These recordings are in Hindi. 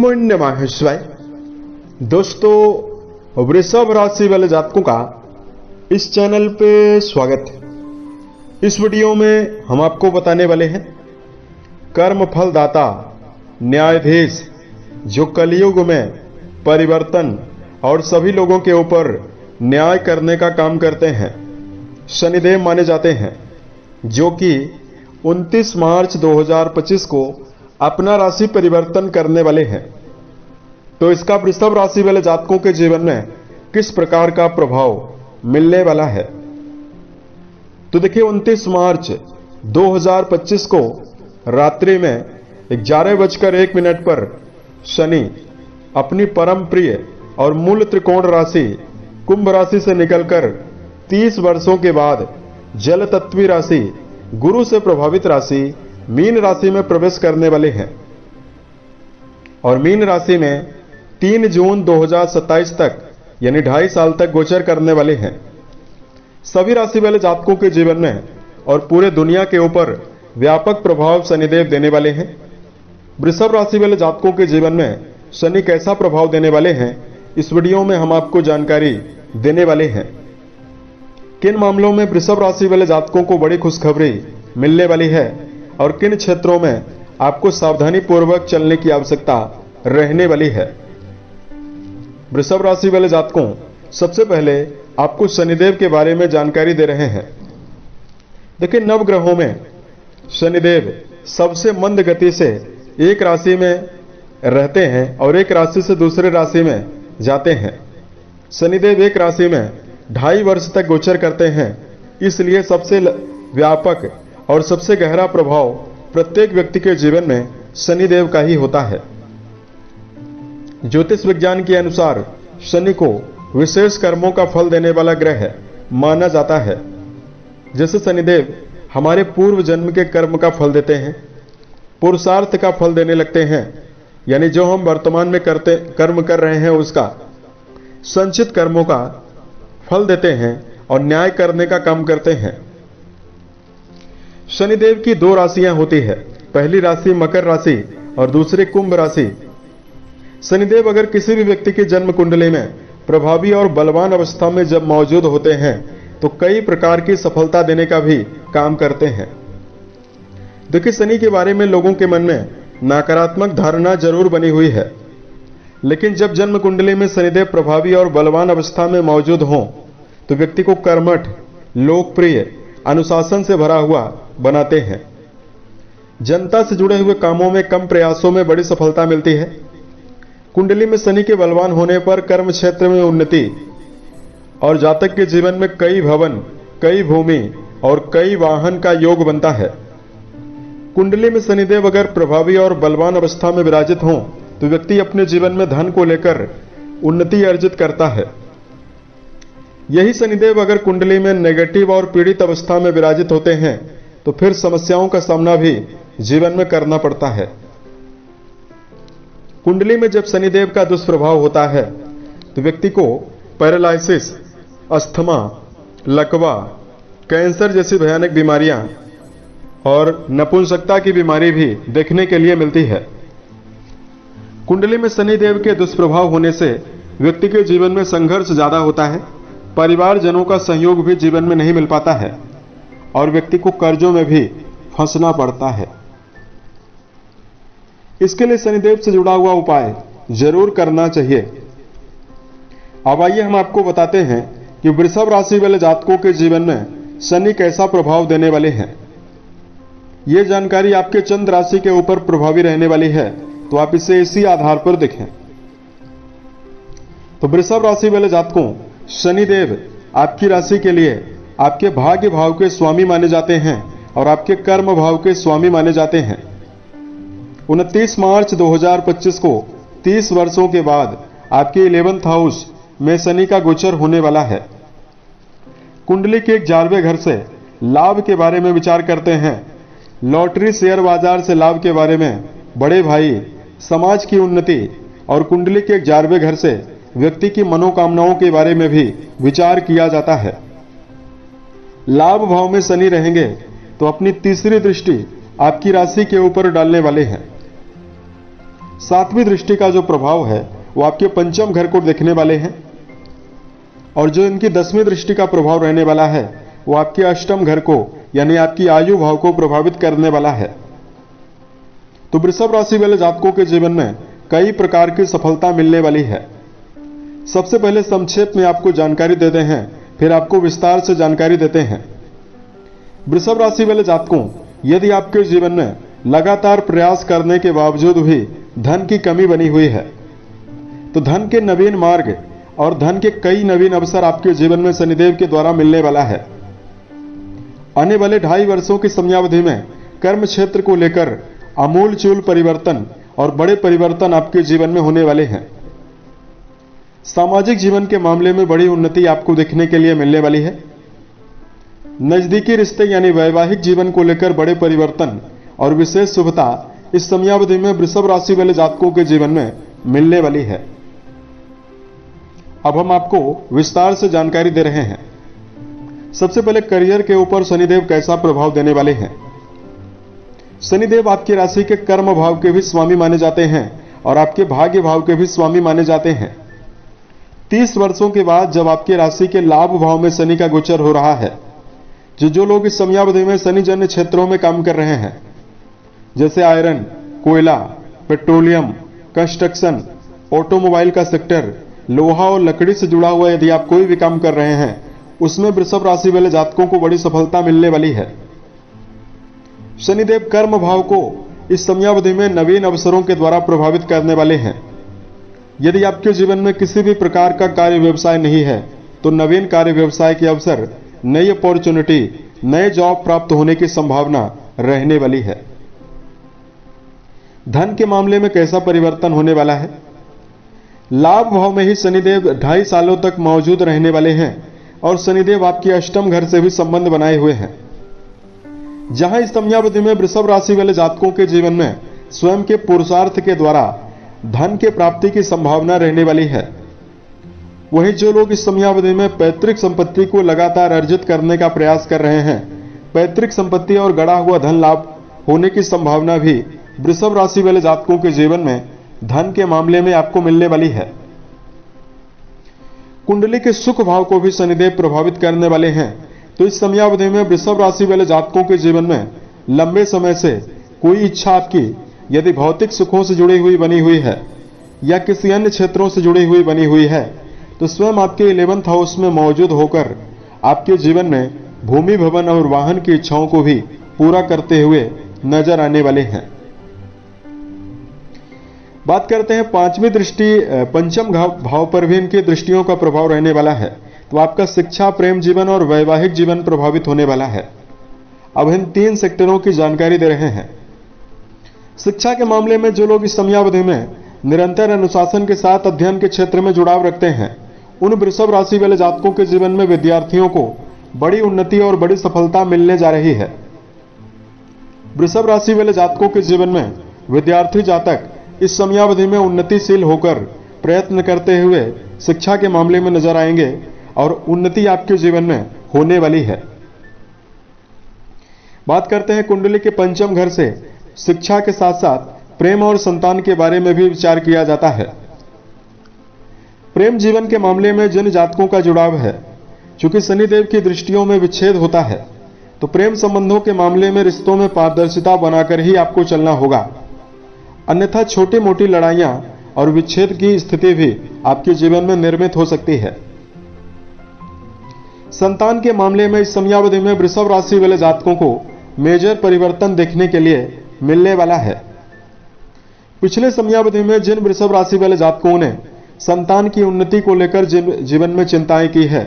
नमो नमः शिवाय। दोस्तों, वृषभ राशि वाले जातकों का इस चैनल पे स्वागत है। इस वीडियो में हम आपको बताने वाले हैं कर्म फल दाता न्यायाधीश जो कलयुग में परिवर्तन और सभी लोगों के ऊपर न्याय करने का काम करते हैं, शनिदेव माने जाते हैं, जो कि 29 मार्च 2025 को अपना राशि परिवर्तन करने वाले हैं। तो इसका वृषभ राशि वाले जातकों के जीवन में किस प्रकार का प्रभाव मिलने वाला है, तो देखिए 29 मार्च 2025 को रात्रि में 11:01 पर शनि अपनी परम प्रिय और मूल त्रिकोण राशि कुंभ राशि से निकलकर 30 वर्षों के बाद जल तत्वी राशि गुरु से प्रभावित राशि मीन राशि में प्रवेश करने वाले हैं और मीन राशि में 3 जून 2027 तक यानी 2.5 साल तक गोचर करने वाले हैं। सभी राशि वाले जातकों के जीवन में और पूरे दुनिया के ऊपर व्यापक प्रभाव शनिदेव देने वाले हैं। वृषभ राशि वाले जातकों के जीवन में शनि कैसा प्रभाव देने वाले हैं, इस वीडियो में हम आपको जानकारी देने वाले हैं। किन मामलों में वृषभ राशि वाले जातकों को बड़ी खुशखबरी मिलने वाली है और किन क्षेत्रों में आपको सावधानी पूर्वक चलने की आवश्यकता रहने वाली है। वृषभ राशि वाले जातकों, सबसे पहले आपको शनिदेव के बारे में जानकारी दे रहे हैं। देखिए, नवग्रहों में शनिदेव सबसे मंद गति से एक राशि में रहते हैं और एक राशि से दूसरे राशि में जाते हैं। शनिदेव एक राशि में 2.5 वर्ष तक गोचर करते हैं, इसलिए सबसे व्यापक और सबसे गहरा प्रभाव प्रत्येक व्यक्ति के जीवन में शनिदेव का ही होता है। ज्योतिष विज्ञान के अनुसार शनि को विशेष कर्मों का फल देने वाला ग्रह माना जाता है। जैसे शनिदेव हमारे पूर्व जन्म के कर्म का फल देते हैं, पुरुषार्थ का फल देने लगते हैं, यानी जो हम वर्तमान में कर्म कर रहे हैं उसका संचित कर्मों का फल देते हैं और न्याय करने का काम करते हैं। शनिदेव की 2 राशियां होती है, पहली राशि मकर राशि और दूसरी कुंभ राशि। शनिदेव अगर किसी भी व्यक्ति की जन्म कुंडली में प्रभावी और बलवान अवस्था में जब मौजूद होते हैं तो कई प्रकार की सफलता देने का भी काम करते हैं। देखिए, शनि के बारे में लोगों के मन में नकारात्मक धारणा जरूर बनी हुई है, लेकिन जब जन्म कुंडली में शनिदेव प्रभावी और बलवान अवस्था में मौजूद हों तो व्यक्ति को कर्मठ, लोकप्रिय, अनुशासन से भरा हुआ बनाते हैं। जनता से जुड़े हुए कामों में कम प्रयासों में बड़ी सफलता मिलती है। कुंडली में शनि के बलवान होने पर कर्म क्षेत्र में उन्नति और जातक के जीवन में कई भवन, कई भूमि और कई वाहन का योग बनता है। कुंडली में शनिदेव अगर प्रभावी और बलवान अवस्था में विराजित हों तो व्यक्ति अपने जीवन में धन को लेकर उन्नति अर्जित करता है। यही शनिदेव अगर कुंडली में नेगेटिव और पीड़ित अवस्था में विराजित होते हैं तो फिर समस्याओं का सामना भी जीवन में करना पड़ता है। कुंडली में जब शनिदेव का दुष्प्रभाव होता है तो व्यक्ति को पैरालिसिस, अस्थमा, लकवा, कैंसर जैसी भयानक बीमारियां और नपुंसकता की बीमारी भी देखने के लिए मिलती है। कुंडली में शनिदेव के दुष्प्रभाव होने से व्यक्ति के जीवन में संघर्ष ज्यादा होता है, परिवारजनों का सहयोग भी जीवन में नहीं मिल पाता है और व्यक्ति को कर्जों में भी फंसना पड़ता है। इसके लिए शनिदेव से जुड़ा हुआ उपाय जरूर करना चाहिए। अब आइए हम आपको बताते हैं कि वृषभ राशि वाले जातकों के जीवन में शनि कैसा प्रभाव देने वाले हैं। यह जानकारी आपके चंद्र राशि के ऊपर प्रभावी रहने वाली है, तो आप इसे इसी आधार पर देखें। तो वृषभ राशि वाले जातकों, शनिदेव आपकी राशि के लिए आपके भाग्य भाव के स्वामी माने जाते हैं और आपके कर्म भाव के स्वामी माने जाते हैं। 29 मार्च 2025 को 30 वर्षों के बाद आपके 11th हाउस में शनि का गोचर होने वाला है। कुंडली के 11वें घर से लाभ के बारे में विचार करते हैं। लॉटरी, शेयर बाजार से लाभ के बारे में, बड़े भाई, समाज की उन्नति और कुंडली के 11वें घर से व्यक्ति की मनोकामनाओं के बारे में भी विचार किया जाता है। लाभ भाव में शनि रहेंगे तो अपनी तीसरी दृष्टि आपकी राशि के ऊपर डालने वाले हैं। सातवीं दृष्टि का जो प्रभाव है वो आपके पंचम घर को देखने वाले हैं, और जो इनकी 10वीं दृष्टि का प्रभाव रहने वाला है वो आपके अष्टम घर को यानी आपकी आयु भाव को प्रभावित करने वाला है। तो वृषभ राशि वाले जातकों के जीवन में कई प्रकार की सफलता मिलने वाली है। सबसे पहले संक्षेप में आपको जानकारी देते हैं, फिर आपको विस्तार से जानकारी देते हैं। वृषभ राशि वाले जातकों, यदि आपके जीवन में लगातार प्रयास करने के बावजूद भी धन की कमी बनी हुई है, तो धन के नवीन मार्ग और धन के कई नवीन अवसर आपके जीवन में शनिदेव के द्वारा मिलने वाला है। आने वाले 2.5 वर्षों की समयावधि में कर्म क्षेत्र को लेकर आमूल-चूल परिवर्तन और बड़े परिवर्तन आपके जीवन में होने वाले हैं। सामाजिक जीवन के मामले में बड़ी उन्नति आपको देखने के लिए मिलने वाली है। नजदीकी रिश्ते यानी वैवाहिक जीवन को लेकर बड़े परिवर्तन और विशेष शुभता इस समयावधि में वृषभ राशि वाले जातकों के जीवन में मिलने वाली है। अब हम आपको विस्तार से जानकारी दे रहे हैं। सबसे पहले करियर के ऊपर शनिदेव कैसा प्रभाव देने वाले हैं। शनिदेव आपकी राशि के कर्म भाव के भी स्वामी माने जाते हैं और आपके भाग्य भाव के भी स्वामी माने जाते हैं। 30 वर्षों के बाद जब आपकी राशि के लाभ भाव में शनि का गोचर हो रहा है, जो लोग इस समयावधि में शनि जन्य क्षेत्रों में काम कर रहे हैं, जैसे आयरन, कोयला, पेट्रोलियम, कंस्ट्रक्शन, ऑटोमोबाइल का सेक्टर, लोहा और लकड़ी से जुड़ा हुआ यदि आप कोई भी काम कर रहे हैं, उसमें वृषभ राशि वाले जातकों को बड़ी सफलता मिलने वाली है। शनिदेव कर्म भाव को इस समयावधि में नवीन अवसरों के द्वारा प्रभावित करने वाले हैं। यदि आपके जीवन में किसी भी प्रकार का कार्य व्यवसाय नहीं है, तो नवीन कार्य व्यवसाय के अवसर, नई अपॉर्चुनिटी, नए जॉब प्राप्त होने की संभावना रहने वाली है। धन के मामले में कैसा परिवर्तन होने वाला है। लाभ भाव में ही शनिदेव 2.5 सालों तक मौजूद रहने वाले हैं और शनिदेव आपके अष्टम घर से भी संबंध बनाए हुए हैं। जहां इस समयावधि में वृषभ राशि वाले जातकों के जीवन में स्वयं के पुरुषार्थ के द्वारा धन के प्राप्ति की संभावना रहने वाली है, वहीं जो लोग इस समयावधि में पैतृक संपत्ति को लगातार अर्जित करने का प्रयास कर रहे हैं, पैतृक संपत्ति और गड़ा हुआ धन लाभ होने की संभावना भी वृषभ राशि वाले जातकों के जीवन में धन के मामले में आपको मिलने वाली है। कुंडली के सुख भाव को भी शनिदेव प्रभावित करने वाले हैं, तो इस समयावधि में वृषभ राशि वाले जातकों के जीवन में लंबे समय से कोई इच्छा आपकी यदि भौतिक सुखों से जुड़ी हुई बनी हुई है या किसी अन्य क्षेत्रों से जुड़ी हुई बनी हुई है, तो स्वयं आपके 11th हाउस में मौजूद होकर आपके जीवन में भूमि, भवन और वाहन की इच्छाओं को भी पूरा करते हुए नजर आने वाले हैं। बात करते हैं 5वीं दृष्टि पंचम भाव पर भी इनकी दृष्टियों का प्रभाव रहने वाला है, तो आपका शिक्षा, प्रेम जीवन और वैवाहिक जीवन प्रभावित होने वाला है। अब हम 3 सेक्टरों की जानकारी दे रहे हैं। शिक्षा के मामले में जो लोग इस समयावधि में निरंतर अनुशासन के साथ अध्ययन के क्षेत्र में जुड़ाव रखते हैं, उन वृषभ राशि वाले जातकों के जीवन में विद्यार्थियों को बड़ी उन्नति और बड़ी सफलता मिलने जा रही है। वृषभ राशि वाले जातकों के जीवन में विद्यार्थी जातक इस समयावधि में उन्नतिशील होकर प्रयत्न करते हुए शिक्षा के मामले में नजर आएंगे और उन्नति आपके जीवन में होने वाली है। बात करते हैं कुंडली के पंचम घर से शिक्षा के साथ साथ प्रेम और संतान के बारे में भी विचार किया जाता है। प्रेम जीवन के मामले में जिन जातकों का जुड़ाव है, चूंकि शनिदेव की दृष्टियों में विच्छेद होता है, तो प्रेम संबंधों के मामले में रिश्तों में पारदर्शिता बनाकर ही आपको चलना होगा, अन्यथा छोटी मोटी लड़ाइयां और विच्छेद की स्थिति भी आपके जीवन में निर्मित हो सकती है। संतान के मामले में इस समयावधि में वृषभ राशि वाले जातकों को मेजर परिवर्तन देखने के लिए मिलने वाला है। पिछले समयावधि में जिन वृषभ राशि वाले जातकों ने संतान की उन्नति को लेकर जीवन में चिंताएं की है,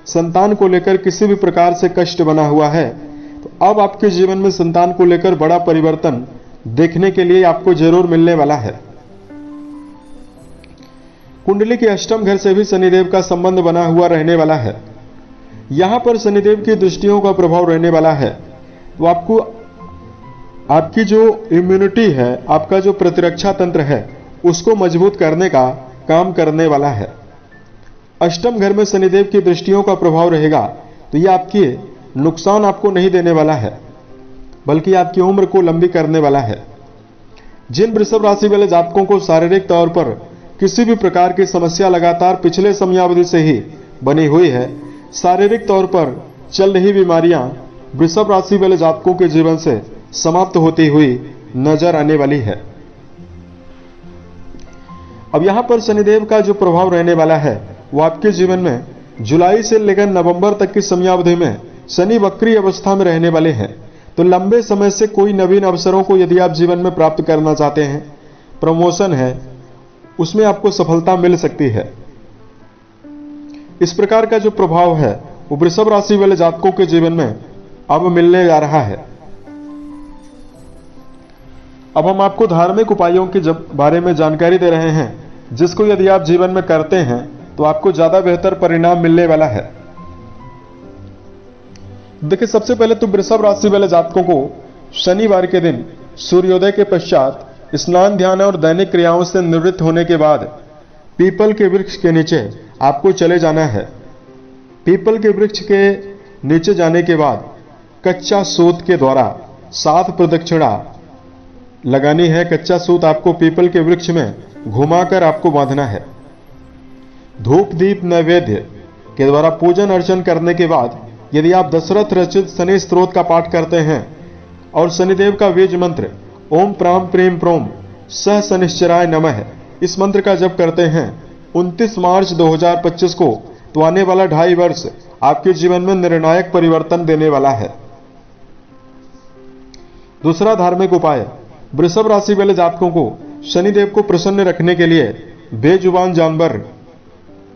संतान को लेकर किसी भी प्रकार से कष्ट बना हुआ है, तो अब आपके जीवन में संतान को लेकर बड़ा परिवर्तन देखने के लिए आपको जरूर मिलने वाला है। कुंडली के अष्टम घर से भी शनिदेव का संबंध बना हुआ रहने वाला है। यहां पर शनिदेव की दृष्टियों का प्रभाव रहने वाला है, तो आपको आपकी जो इम्यूनिटी है, आपका जो प्रतिरक्षा तंत्र है, उसको मजबूत करने का काम करने वाला है। अष्टम घर में शनिदेव की दृष्टियों का प्रभाव रहेगा, तो यह आपकी नुकसान आपको नहीं देने वाला है, बल्कि आपकी उम्र को लंबी करने वाला है। जिन वृषभ राशि वाले जातकों को शारीरिक तौर पर किसी भी प्रकार की समस्या लगातार पिछले समयावधि से ही बनी हुई है, शारीरिक तौर पर चल रही बीमारियां वृषभ राशि वाले जातकों के जीवन से समाप्त होती हुई नजर आने वाली है। अब यहां पर शनिदेव का जो प्रभाव रहने वाला है वो आपके जीवन में जुलाई से लेकर नवंबर तक की समयावधि में शनि वक्री अवस्था में रहने वाले हैं। तो लंबे समय से कोई नवीन अवसरों को यदि आप जीवन में प्राप्त करना चाहते हैं, प्रमोशन है, उसमें आपको सफलता मिल सकती है। इस प्रकार का जो प्रभाव है वो वृषभ राशि वाले जातकों के जीवन में अब मिलने जा रहा है। अब हम आपको धार्मिक उपायों के बारे में जानकारी दे रहे हैं, जिसको यदि आप जीवन में करते हैं तो आपको ज्यादा बेहतर परिणाम मिलने वाला है। देखिए, सबसे पहले तो वृषभ राशि वाले जातकों को शनिवार के दिन सूर्योदय के पश्चात स्नान, ध्यान और दैनिक क्रियाओं से निवृत्त होने के बाद पीपल के वृक्ष के नीचे आपको चले जाना है। पीपल के वृक्ष के नीचे जाने के बाद कच्चा सूत के द्वारा 7 प्रदक्षिणा लगानी है। कच्चा सूत आपको पीपल के वृक्ष में घुमाकर आपको बांधना है। धूप दीप नैवेद्य के द्वारा पूजन अर्चन करने के बाद यदि आप दशरथ रचित शनि स्तोत्र का पाठ करते हैं और शनिदेव का बीज मंत्र ओम प्राम प्रीम प्रोम सह शनिश्चराय नमः, इस मंत्र का जप करते हैं 29 मार्च 2025 को, तो आने वाला 2.5 वर्ष आपके जीवन में निर्णायक परिवर्तन देने वाला है। दूसरा धार्मिक उपाय, वृषभ राशि वाले जातकों को शनिदेव को प्रसन्न रखने के लिए बेजुबान जानवर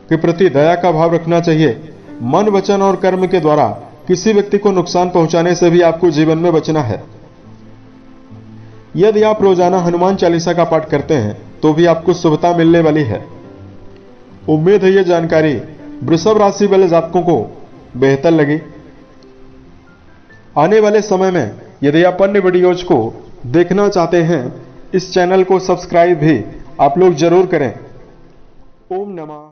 के प्रति दया का भाव रखना चाहिए। मन, वचन और कर्म के द्वारा किसी व्यक्ति को नुकसान पहुंचाने से भी आपको जीवन में बचना है। यदि आप रोजाना हनुमान चालीसा का पाठ करते हैं तो भी आपको शुभता मिलने वाली है। उम्मीद है यह जानकारी वृषभ राशि वाले जातकों को बेहतर लगी। आने वाले समय में यदि आप अन्य वीडियोज को देखना चाहते हैं, इस चैनल को सब्सक्राइब भी आप लोग जरूर करें। ओम नमः।